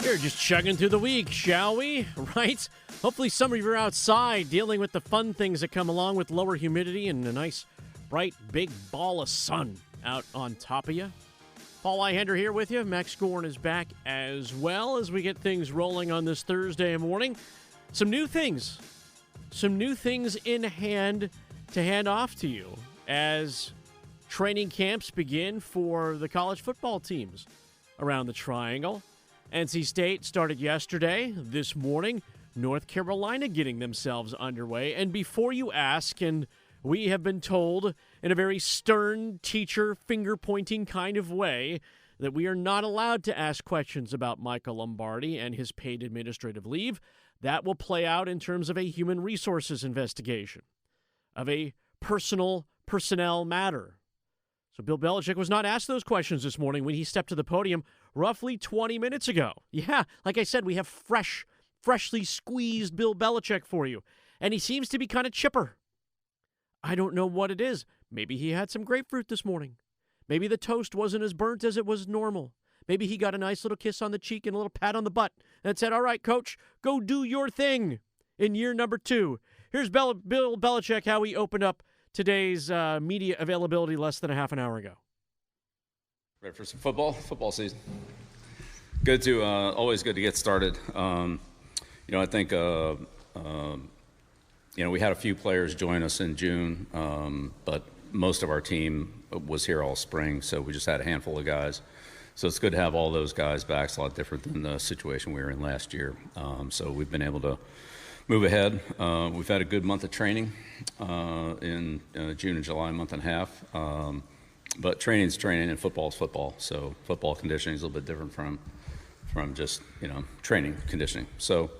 Here, just chugging through the week, shall we? Right? Hopefully some of you are outside dealing with the fun things that come along with lower humidity and a nice, bright, big ball of sun out on top of you. Paul Ihander here with you. Max Goren is back as well as we get things rolling on this Thursday morning. Some new things in hand to hand off to you as training camps begin for the college football teams around the Triangle. NC State started yesterday. This morning, North Carolina getting themselves underway. And before you ask, and we have been told in a very stern teacher finger-pointing kind of way that we are not allowed to ask questions about Michael Lombardi and his paid administrative leave. That will play out in terms of a human resources investigation, of a personnel matter. So Bill Belichick was not asked those questions this morning when he stepped to the podium roughly 20 minutes ago. Yeah, like I said, we have freshly squeezed Bill Belichick for you. And he seems to be kind of chipper. I don't know what it is. Maybe he had some grapefruit this morning. Maybe the toast wasn't as burnt as it was normal. Maybe he got a nice little kiss on the cheek and a little pat on the butt and said, all right, coach, go do your thing in year number 2. Here's Bill Belichick, how he opened up today's media availability less than a half an hour ago. Ready for some football season. Good to always good to get started. I think we had a few players join us in June, but most of our team was here all spring, so we just had a handful of guys. So it's good to have all those guys back. It's a lot different than the situation we were in last year. So we've been able to move ahead. We've had a good month of training in June and July, month and a half. But training's training and football's football. So football conditioning is a little bit different from just training conditioning. So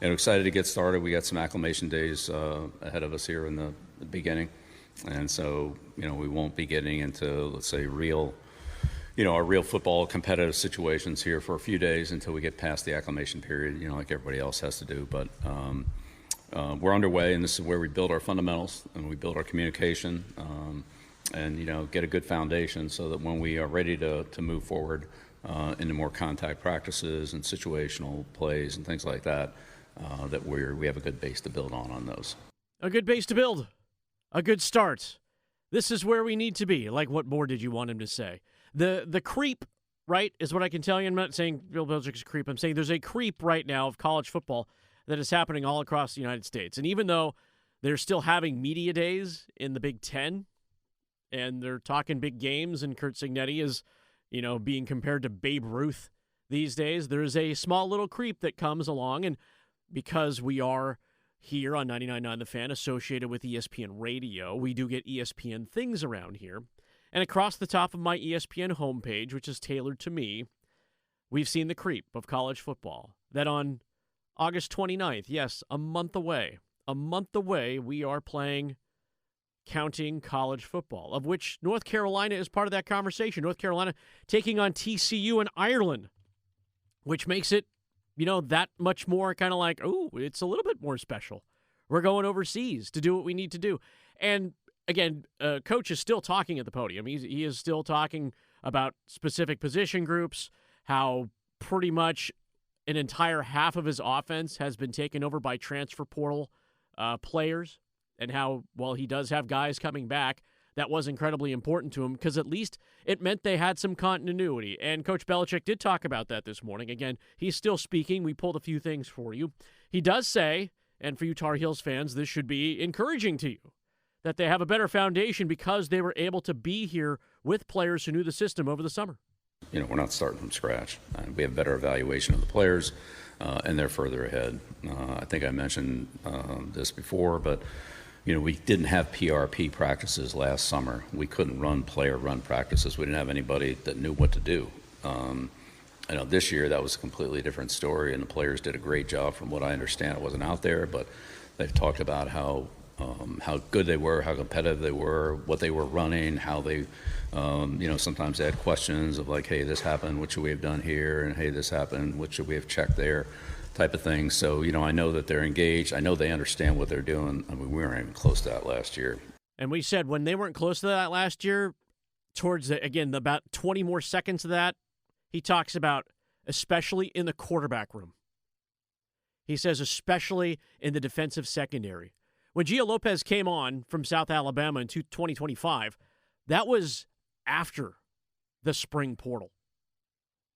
excited to get started. We got some acclimation days ahead of us here in the beginning, and so we won't be getting into, let's say, our real football competitive situations here for a few days until we get past the acclimation period, like everybody else has to do. But we're underway, and this is where we build our fundamentals and we build our communication and get a good foundation so that when we are ready to move forward into more contact practices and situational plays and things like that, that we have a good base to build on those. A good base to build. A good start. This is where we need to be. Like, what more did you want him to say? The creep, right, is what I can tell you. I'm not saying Bill Belichick's a creep. I'm saying there's a creep right now of college football that is happening all across the United States. And even though they're still having media days in the Big Ten, and they're talking big games, and Curt Cignetti is, being compared to Babe Ruth these days, there's a small little creep that comes along. And because we are here on 99.9 The Fan associated with ESPN Radio, we do get ESPN things around here. And across the top of my ESPN homepage, which is tailored to me, we've seen the creep of college football. That on August 29th, yes, a month away, we are playing counting college football, of which North Carolina is part of that conversation. North Carolina taking on TCU in Ireland, which makes it, that much more kind of like, oh, it's a little bit more special. We're going overseas to do what we need to do. And again, Coach is still talking at the podium. He is still talking about specific position groups, how pretty much an entire half of his offense has been taken over by transfer portal players, and how, while he does have guys coming back, that was incredibly important to him because at least it meant they had some continuity. And Coach Belichick did talk about that this morning. Again, he's still speaking. We pulled a few things for you. He does say, and for you Tar Heels fans, this should be encouraging to you, that they have a better foundation because they were able to be here with players who knew the system over the summer. We're not starting from scratch. We have better evaluation of the players, and they're further ahead. I think I mentioned this before, but we didn't have PRP practices last summer. We couldn't run player-run practices. We didn't have anybody that knew what to do. This year that was a completely different story, and the players did a great job from what I understand. It wasn't out there, but they've talked about how good they were, how competitive they were, what they were running, how they, sometimes they had questions of like, hey, this happened, what should we have done here? And hey, this happened, what should we have checked there? Type of thing. So, I know that they're engaged. I know they understand what they're doing. I mean, we weren't even close to that last year. And we said when they weren't close to that last year, towards, about 20 more seconds of that, he talks about especially in the quarterback room. He says especially in the defensive secondary. When Gio Lopez came on from South Alabama in 2025, that was after the spring portal.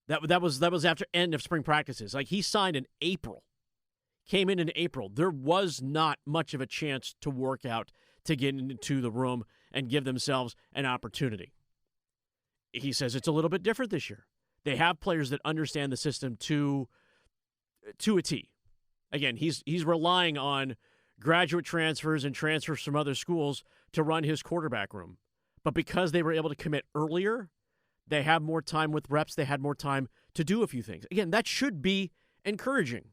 That was after end of spring practices. Like, he signed in April. Came in April. There was not much of a chance to work out, to get into the room and give themselves an opportunity. He says it's a little bit different this year. They have players that understand the system to a T. Again, he's relying on graduate transfers and transfers from other schools to run his quarterback room. But because they were able to commit earlier, they have more time with reps. They had more time to do a few things. Again, that should be encouraging.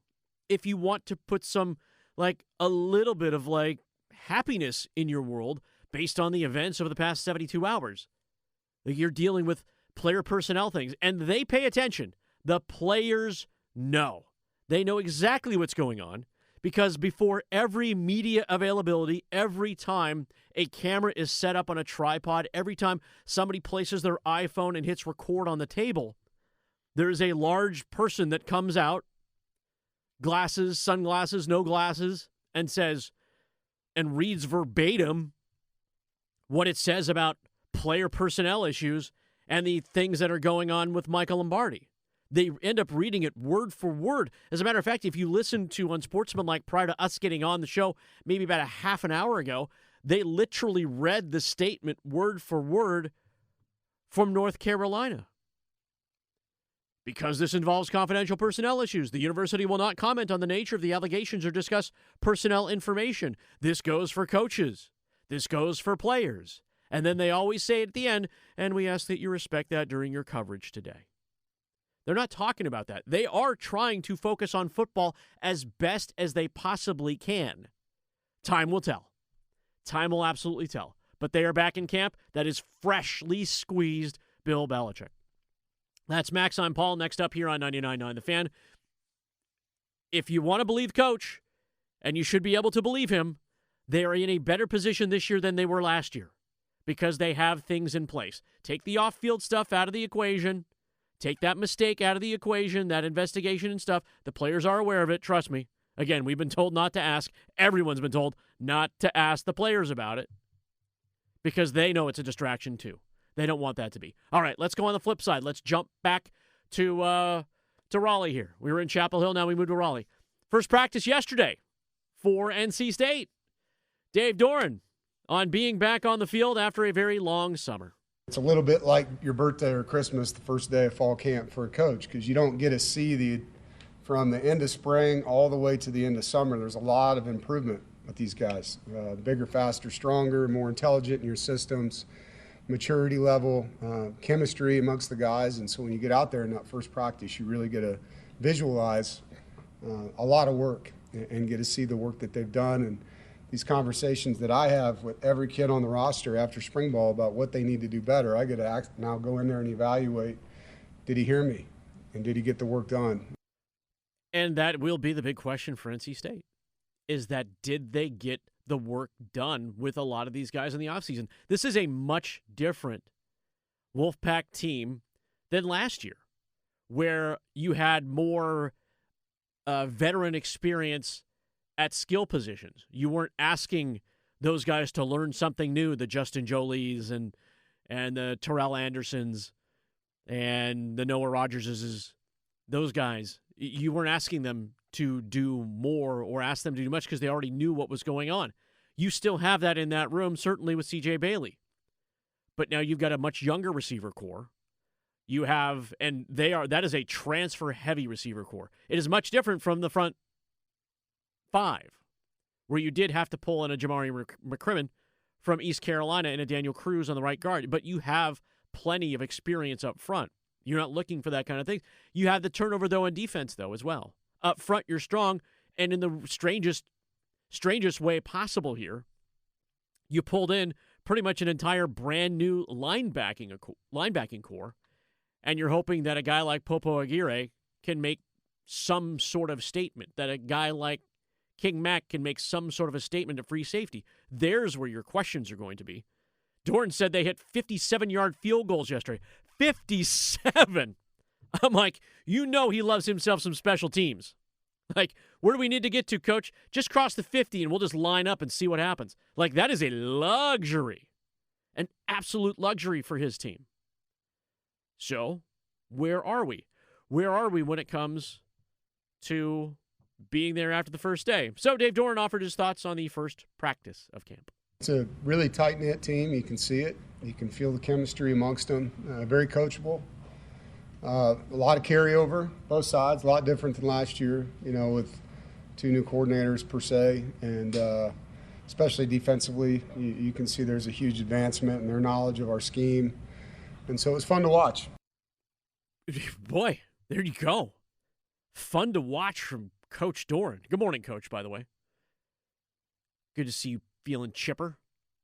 If you want to put some, a little bit of, happiness in your world based on the events over the past 72 hours. You're dealing with player personnel things, and they pay attention. The players know. They know exactly what's going on, because before every media availability, every time a camera is set up on a tripod, every time somebody places their iPhone and hits record on the table, there's a large person that comes out, glasses, sunglasses, no glasses, and says, and reads verbatim what it says about player personnel issues and the things that are going on with Michael Lombardi. They end up reading it word for word. As a matter of fact, if you listen to Unsportsmanlike prior to us getting on the show, maybe about a half an hour ago, they literally read the statement word for word from North Carolina. Because this involves confidential personnel issues, the university will not comment on the nature of the allegations or discuss personnel information. This goes for coaches. This goes for players. And then they always say at the end, and we ask that you respect that during your coverage today. They're not talking about that. They are trying to focus on football as best as they possibly can. Time will tell. Time will absolutely tell. But they are back in camp. That is freshly squeezed Bill Belichick. That's Max. I'm Paul. Next up here on 99.9 The Fan. If you want to believe Coach, and you should be able to believe him, they are in a better position this year than they were last year because they have things in place. Take the off-field stuff out of the equation. Take that mistake out of the equation, that investigation and stuff. The players are aware of it. Trust me. Again, we've been told not to ask. Everyone's been told not to ask the players about it because they know it's a distraction too. They don't want that to be. All right, let's go on the flip side. Let's jump back to Raleigh here. We were in Chapel Hill. Now we moved to Raleigh. First practice yesterday for NC State. Dave Doran on being back on the field after a very long summer. It's a little bit like your birthday or Christmas, the first day of fall camp for a coach, because you don't get to see from the end of spring all the way to the end of summer. There's a lot of improvement with these guys. Bigger, faster, stronger, more intelligent in your systems, maturity level, chemistry amongst the guys. And so when you get out there in that first practice, you really get to visualize a lot of work and get to see the work that they've done. And these conversations that I have with every kid on the roster after spring ball about what they need to do better, I get to now go in there and evaluate, did he hear me? And did he get the work done? And that will be the big question for NC State, is that did they get the work done with a lot of these guys in the offseason? This is a much different Wolfpack team than last year, where you had more veteran experience at skill positions. You weren't asking those guys to learn something new, the Justin Jolies and the Terrell Andersons and the Noah Rogerses, those guys. You weren't asking them to do more or ask them to do much because they already knew what was going on. You still have that in that room, certainly with C.J. Bailey. But now you've got a much younger receiver core. You have, and that is a transfer-heavy receiver core. It is much different from the front five, where you did have to pull in a Jamari McCrimmon from East Carolina and a Daniel Cruz on the right guard, but you have plenty of experience up front. You're not looking for that kind of thing. You have the turnover, though, in defense, though, as well. Up front, you're strong, and in the strangest way possible here, you pulled in pretty much an entire brand-new linebacking core, and you're hoping that a guy like Popo Aguirre can make some sort of statement, that a guy like King Mack can make some sort of a statement of free safety. There's where your questions are going to be. Doran said they hit 57-yard field goals yesterday. 57! I'm like, he loves himself some special teams. Like, where do we need to get to, coach? Just cross the 50 and we'll just line up and see what happens. Like, that is a luxury, an absolute luxury for his team. So, where are we? Where are we when it comes to being there after the first day? So, Dave Doran offered his thoughts on the first practice of camp. It's a really tight-knit team. You can see it. You can feel the chemistry amongst them. Very coachable. A lot of carryover, both sides, a lot different than last year, with 2 new coordinators per se, and especially defensively, you can see there's a huge advancement in their knowledge of our scheme, and so it was fun to watch. Boy, there you go. Fun to watch from Coach Doran. Good morning, Coach, by the way. Good to see you feeling chipper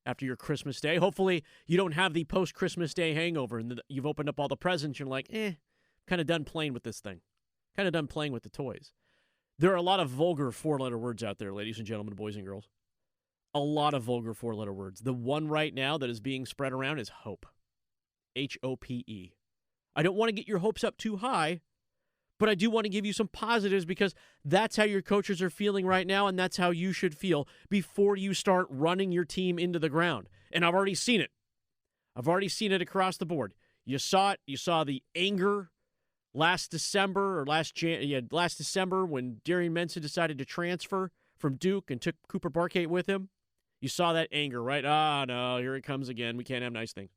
after your Christmas day. Hopefully you don't have the post-Christmas day hangover and you've opened up all the presents. You're like, kind of done playing with this thing. Kind of done playing with the toys. There are a lot of vulgar 4-letter words out there, ladies and gentlemen, boys and girls. A lot of vulgar 4-letter words. The one right now that is being spread around is hope. H-O-P-E. I don't want to get your hopes up too high, but I do want to give you some positives because that's how your coaches are feeling right now, and that's how you should feel before you start running your team into the ground. And I've already seen it. I've already seen it across the board. You saw it. You saw the anger last December when Darian Mensah decided to transfer from Duke and took Cooper Barkate with him. You saw that anger, right? No, here it comes again. We can't have nice things.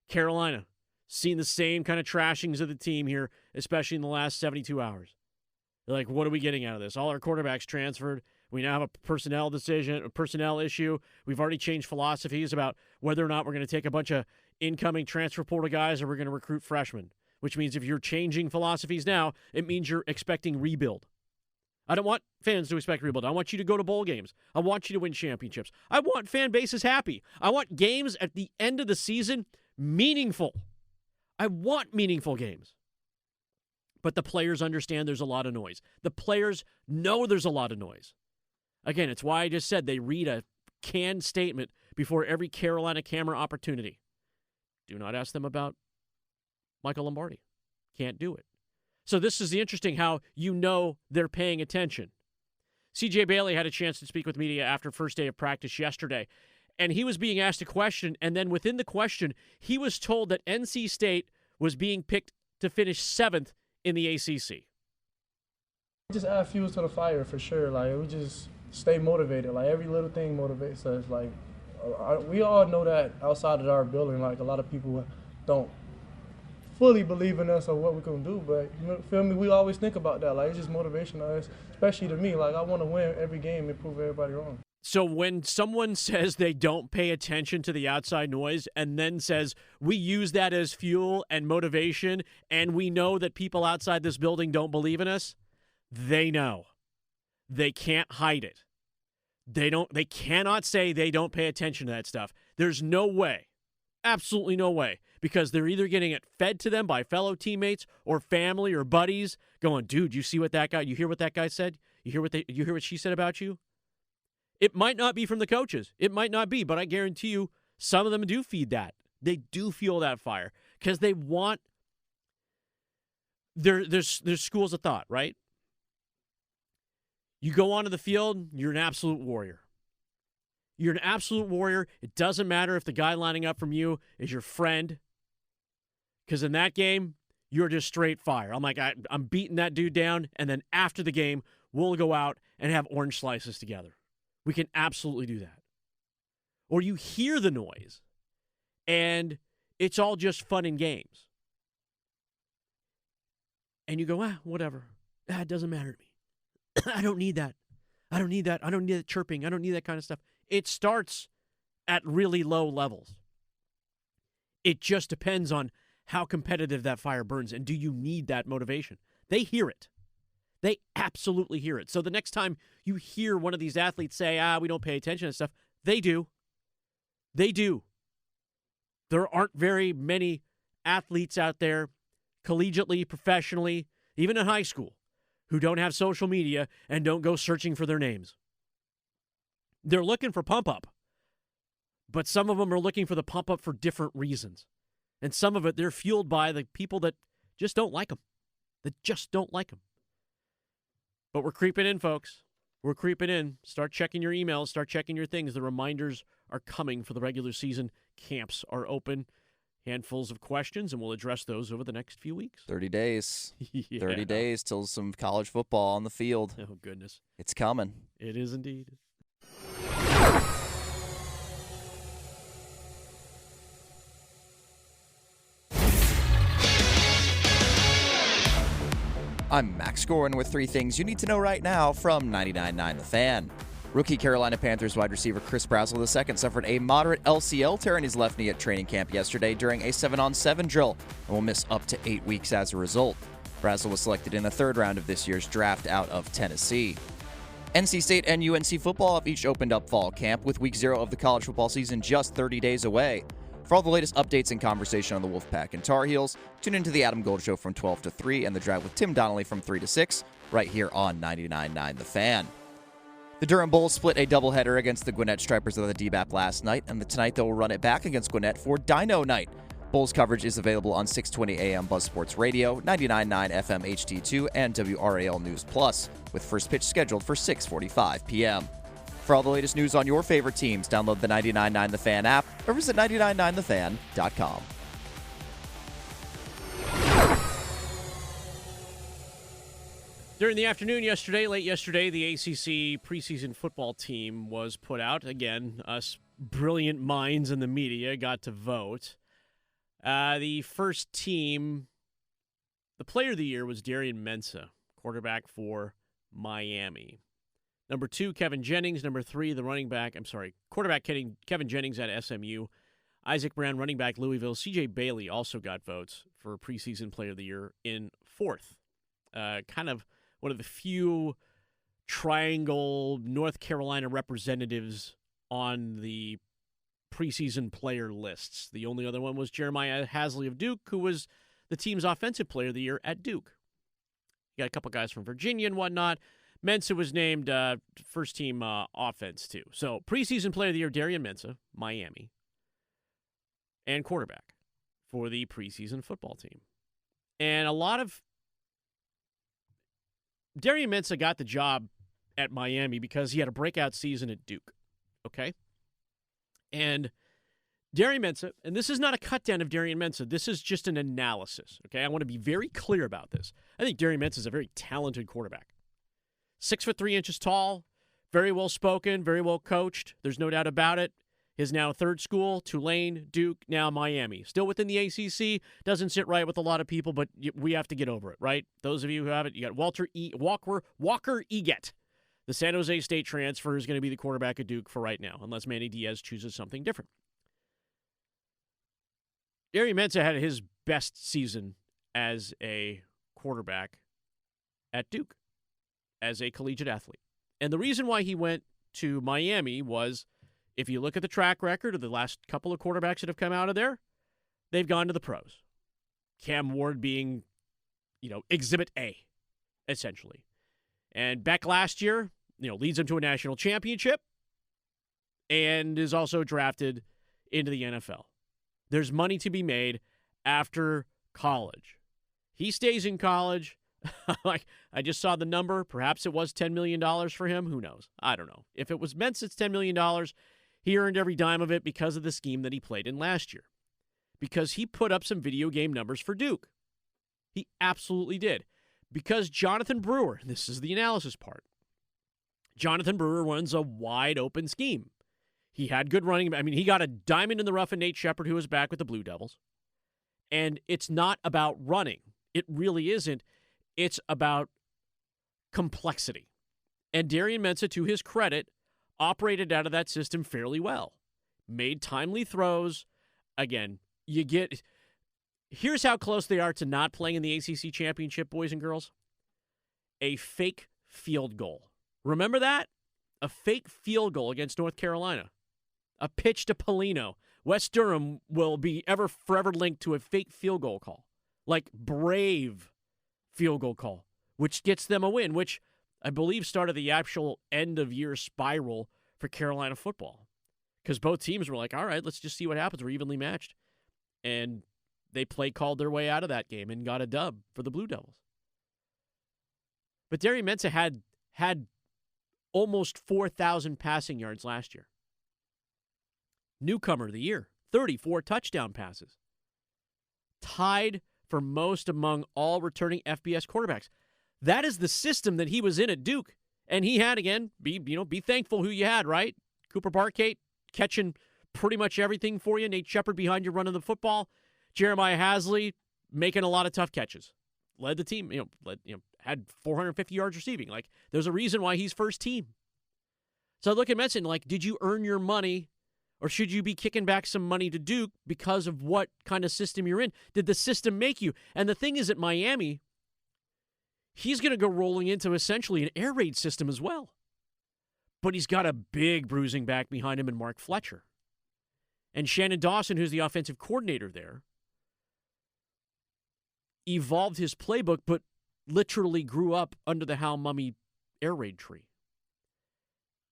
Carolina, seen the same kind of trashings of the team here, especially in the last 72 hours. They're like, what are we getting out of this? All our quarterbacks transferred. We now have a personnel issue. We've already changed philosophies about whether or not we're going to take a bunch of incoming transfer portal guys or we're going to recruit freshmen, which means if you're changing philosophies now, it means you're expecting rebuild. I don't want fans to expect rebuild. I want you to go to bowl games. I want you to win championships. I want fan bases happy. I want games at the end of the season meaningful. I want meaningful games. But the players understand there's a lot of noise. The players know there's a lot of noise. Again, it's why I just said they read a canned statement before every Carolina camera opportunity. Do not ask them about Michael Lombardi. Can't do it. So this is the interesting how they're paying attention. C.J. Bailey had a chance to speak with media after first day of practice yesterday, and he was being asked a question, and then within the question, he was told that NC State was being picked to finish 7th in the ACC. Just add fuel to the fire for sure. Like, we just stay motivated. Like, every little thing motivates us. Like, we all know that outside of our building, like, a lot of people don't fully believe in us or what we're going to do. But, you feel me, we always think about that. Like, it's just motivation to us, especially to me. Like, I want to win every game and prove everybody wrong. So when someone says they don't pay attention to the outside noise and then says we use that as fuel and motivation and we know that people outside this building don't believe in us, they know. They can't hide it. They cannot say they don't pay attention to that stuff. There's no way. Absolutely no way. Because they're either getting it fed to them by fellow teammates or family or buddies going, dude, you see what that guy, you hear what that guy said? You hear what she said about you? It might not be from the coaches. It might not be, but I guarantee you some of them do feed that. They do fuel that fire because they want there's schools of thought, right? You go onto the field, you're an absolute warrior. You're an absolute warrior. It doesn't matter if the guy lining up from you is your friend because in that game, you're just straight fire. I'm like, I'm beating that dude down, and then after the game, we'll go out and have orange slices together. We can absolutely do that. Or you hear the noise, and it's all just fun and games. And you go, whatever. It doesn't matter to me. I don't need that. I don't need that. I don't need that chirping. I don't need that kind of stuff. It starts at really low levels. It just depends on how competitive that fire burns, and do you need that motivation? They hear it. They absolutely hear it. So the next time you hear one of these athletes say, we don't pay attention to stuff, they do. They do. There aren't very many athletes out there, collegiately, professionally, even in high school, who don't have social media and don't go searching for their names. They're looking for pump-up, but some of them are looking for the pump-up for different reasons. And some of it, they're fueled by the people that just don't like them. that just don't like him. But we're creeping in, folks. We're creeping in. Start checking your emails. Start checking your things. The reminders are coming for the regular season. Camps are open. Handfuls of questions, and we'll address those over the next few weeks. 30 days. Yeah. 30 days till some college football on the field. Oh, goodness. It's coming. It is indeed. I'm Max Goren with 3 things you need to know right now from 99.9 The Fan. Rookie Carolina Panthers wide receiver Chris Brazzell II suffered a moderate LCL tear in his left knee at training camp yesterday during a 7-on-7 drill and will miss up to 8 weeks as a result. Brazzell was selected in the 3rd round of this year's draft out of Tennessee. NC State and UNC football have each opened up fall camp with week 0 of the college football season just 30 days away. For all the latest updates and conversation on the Wolfpack and Tar Heels, tune into the Adam Gold Show from 12 to 3 and The Drive with Tim Donnelly from 3 to 6, right here on 99.9 The Fan. The Durham Bulls split a doubleheader against the Gwinnett Stripers of the DBAP last night, and tonight they will run it back against Gwinnett for Dino Night. Bulls coverage is available on 620 AM Buzz Sports Radio, 99.9 FM HD2, and WRAL News Plus, with first pitch scheduled for 6:45 p.m. For all the latest news on your favorite teams, download the 99.9 The Fan app or visit 999thefan.com. During the afternoon late yesterday, the ACC preseason football team was put out. Again, us brilliant minds in the media got to vote. The first team, the player of the year was Darian Mensah, quarterback for Miami. Number 2, Kevin Jennings. Number 3, quarterback Kevin Jennings at SMU. Isaac Brown, running back Louisville. C.J. Bailey also got votes for preseason player of the year in 4th. Kind of one of the few triangle North Carolina representatives on the preseason player lists. The only other one was Jeremiah Hasley of Duke, who was the team's offensive player of the year at Duke. You got a couple guys from Virginia and whatnot. Mensah was named first team offense, too. So, preseason player of the year, Darian Mensah, Miami, and quarterback for the preseason football team. And Darian Mensah got the job at Miami because he had a breakout season at Duke, okay? And Darian Mensah, and this is not a cut down of Darian Mensah, this is just an analysis, okay? I want to be very clear about this. I think Darian Mensah is a very talented quarterback. 6'3" tall, very well spoken, very well coached. There's no doubt about it. His now 3rd school, Tulane, Duke, now Miami. Still within the ACC, doesn't sit right with a lot of people, but we have to get over it, right? Those of you who have it, you got Walker Eget. The San Jose State transfer is going to be the quarterback at Duke for right now, unless Manny Diaz chooses something different. Darian Mensah had his best season as a quarterback at Duke, as a collegiate athlete. And the reason why he went to Miami was, if you look at the track record of the last couple of quarterbacks that have come out of there, they've gone to the pros. Cam Ward being, Exhibit A, essentially. And Beck last year, leads him to a national championship and is also drafted into the NFL. There's money to be made after college. He stays in college. I just saw the number. Perhaps it was $10 million for him. Who knows? I don't know. If it was Mensah, it's $10 million. He earned every dime of it because of the scheme that he played in last year. Because he put up some video game numbers for Duke. He absolutely did. Because Jonathan Brewer, this is the analysis part, Jonathan Brewer runs a wide open scheme. He had good running. He got a diamond in the rough in Nate Shepard, who was back with the Blue Devils. And it's not about running. It really isn't. It's about complexity. And Darian Mensah, to his credit, operated out of that system fairly well. Made timely throws. Again, here's how close they are to not playing in the ACC championship, boys and girls. A fake field goal. Remember that? A fake field goal against North Carolina. A pitch to Polino. West Durham will be forever linked to a fake field goal call. Like brave field goal call, which gets them a win, which I believe started the actual end-of-year spiral for Carolina football. Because both teams were like, all right, let's just see what happens. We're evenly matched. And they called their way out of that game and got a dub for the Blue Devils. But Darian Mensah had almost 4,000 passing yards last year. Newcomer of the year, 34 touchdown passes. Tied for most among all returning FBS quarterbacks. That is the system that he was in at Duke. And he had, again, be thankful who you had, right? Cooper Barkate catching pretty much everything for you. Nate Shepard behind you running the football. Jeremiah Hasley making a lot of tough catches. Led the team, had 450 yards receiving. Like, there's a reason why he's first team. So I look at Mensah, like, did you earn your money, or should you be kicking back some money to Duke because of what kind of system you're in? Did the system make you? And the thing is, at Miami, he's going to go rolling into essentially an air raid system as well. But he's got a big bruising back behind him in Mark Fletcher. And Shannon Dawson, who's the offensive coordinator there, evolved his playbook, but literally grew up under the Hal Mumme air raid tree.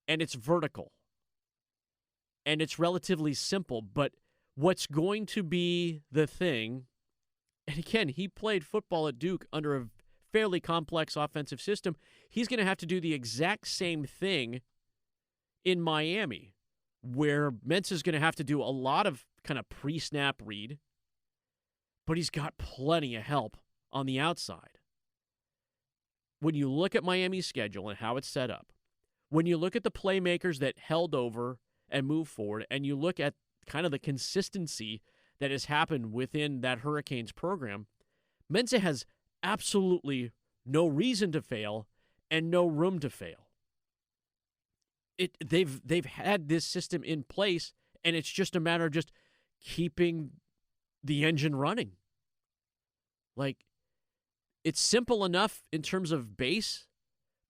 And it's vertical. And it's relatively simple, but what's going to be the thing, and again, he played football at Duke under a fairly complex offensive system. He's going to have to do the exact same thing in Miami, where Mensah's going to have to do a lot of kind of pre-snap read, but he's got plenty of help on the outside. When you look at Miami's schedule and how it's set up, when you look at the playmakers that held over and moved forward, and you look at kind of the consistency that has happened within that Hurricanes program, Mensah has absolutely no reason to fail and no room to fail. They've had this system in place, and it's just a matter of just keeping the engine running. Like, it's simple enough in terms of base,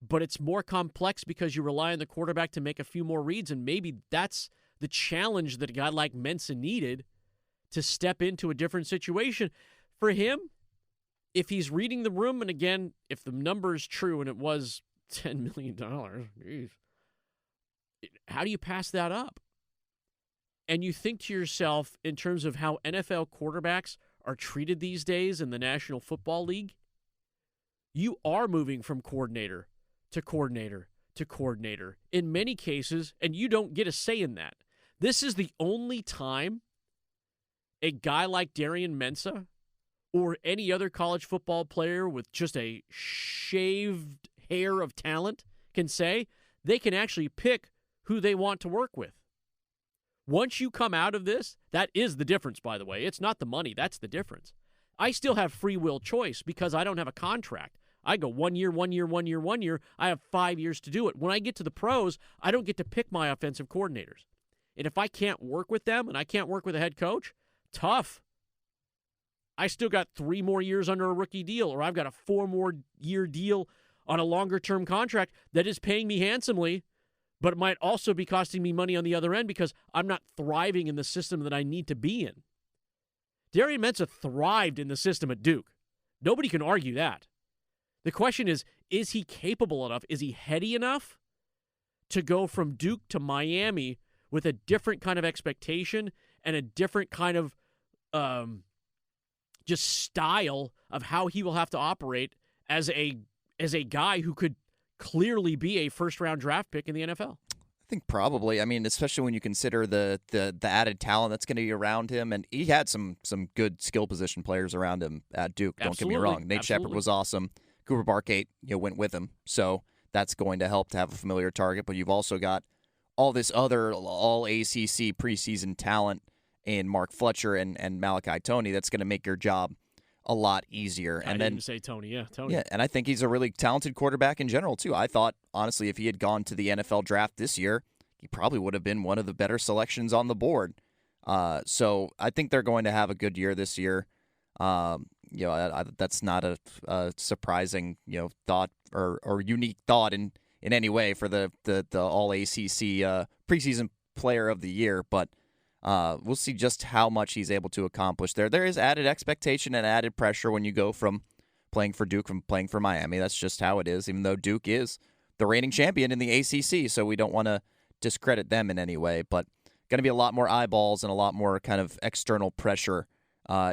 but it's more complex because you rely on the quarterback to make a few more reads, and maybe that's the challenge that a guy like Mensah needed to step into a different situation. For him, if he's reading the room, and again, if the number is true and it was $10 million, geez, how do you pass that up? And you think to yourself, in terms of how NFL quarterbacks are treated these days in the National Football League, you are moving from coordinator to coordinator to coordinator in many cases, and you don't get a say in that. This is the only time a guy like Darian Mensah or any other college football player with just a shaved hair of talent can say they can actually pick who they want to work with. Once you come out of this, that is the difference, by the way. It's not the money. That's the difference. I still have free will choice because I don't have a contract. I go 1 year, 1 year, 1 year, 1 year. I have 5 years to do it. When I get to the pros, I don't get to pick my offensive coordinators. And if I can't work with them and I can't work with a head coach, tough. I still got 3 more years under a rookie deal, or I've got a 4 more year deal on a longer term contract that is paying me handsomely, but it might also be costing me money on the other end because I'm not thriving in the system that I need to be in. Darian Mensah thrived in the system at Duke. Nobody can argue that. The question is he capable enough? Is he heady enough to go from Duke to Miami with a different kind of expectation and a different kind of just style of how he will have to operate as a guy who could clearly be a first-round draft pick in the NFL? I think probably. I mean, especially when you consider the added talent that's going to be around him, and he had some good skill position players around him at Duke. Don't get me wrong. Nate Shepard was awesome. Cooper Barkate, went with him, so that's going to help to have a familiar target. But you've also got all this other all ACC preseason talent in Mark Fletcher and Malachi Toney. That's going to make your job a lot easier. And then say Toney, yeah, Toney. Yeah, and I think he's a really talented quarterback in general too. I thought, honestly, if he had gone to the NFL draft this year, he probably would have been one of the better selections on the board. So I think they're going to have a good year this year. That's not a surprising thought or unique thought in any way for the All ACC preseason Player of the Year, but we'll see just how much he's able to accomplish there. There is added expectation and added pressure when you go from playing for Duke from playing for Miami. That's just how it is, even though Duke is the reigning champion in the ACC, so we don't want to discredit them in any way, but going to be a lot more eyeballs and a lot more kind of external pressure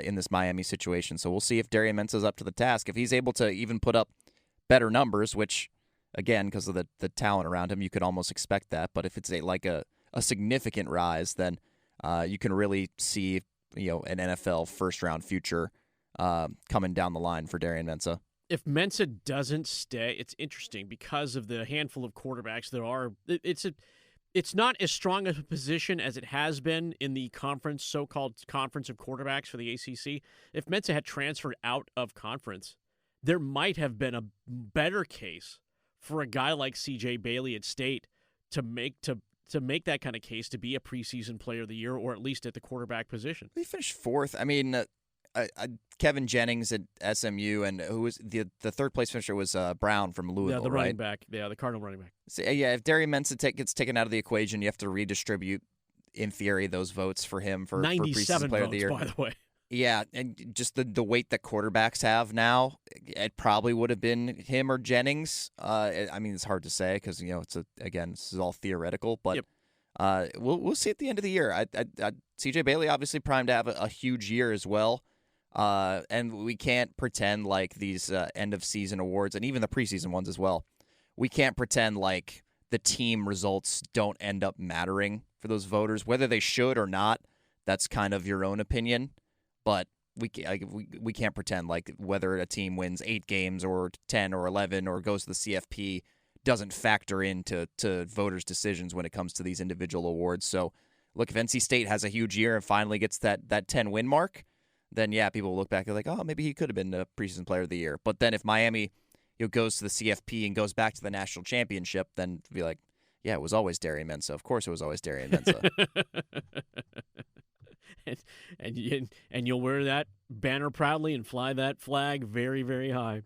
in this Miami situation. So we'll see if Darian Mensah is up to the task. If he's able to even put up better numbers, which, again, because of the talent around him, you could almost expect that. But if it's a significant rise, then you can really see an NFL first-round future coming down the line for Darian Mensah. If Mensah doesn't stay, it's interesting because of the handful of quarterbacks there are. It's not as strong a position as it has been in the so-called conference of quarterbacks for the ACC. If Mensah had transferred out of conference, there might have been a better case for a guy like C.J. Bailey at State to make that kind of case to be a preseason player of the year, or at least at the quarterback position. He finished fourth. I mean, Kevin Jennings at SMU, and who was the third place finisher was Brown from Louisville, the right? running back. Yeah, the Cardinal running back. So, yeah, if Darian Mensah gets taken out of the equation, you have to redistribute, in theory, those votes for him for 97 preseason player votes, of the year. by the way. Yeah, and just the weight that quarterbacks have now, it probably would have been him or Jennings. I mean, it's hard to say because this is all theoretical, but we'll see at the end of the year. C.J. Bailey obviously primed to have a huge year as well, and we can't pretend like these end of season awards and even the preseason ones as well. We can't pretend like the team results don't end up mattering for those voters, whether they should or not. That's kind of your own opinion. But we can't pretend like whether a team wins 8 games or 10 or 11 or goes to the CFP doesn't factor into voters' decisions when it comes to these individual awards. So, look, if NC State has a huge year and finally gets that 10-win mark, then, yeah, people will look back and like, oh, maybe he could have been the preseason player of the year. But then if Miami goes to the CFP and goes back to the national championship, then be like, yeah, it was always Darian Mensah. Of course it was always Darian Mensah. And you'll wear that banner proudly and fly that flag very, very high.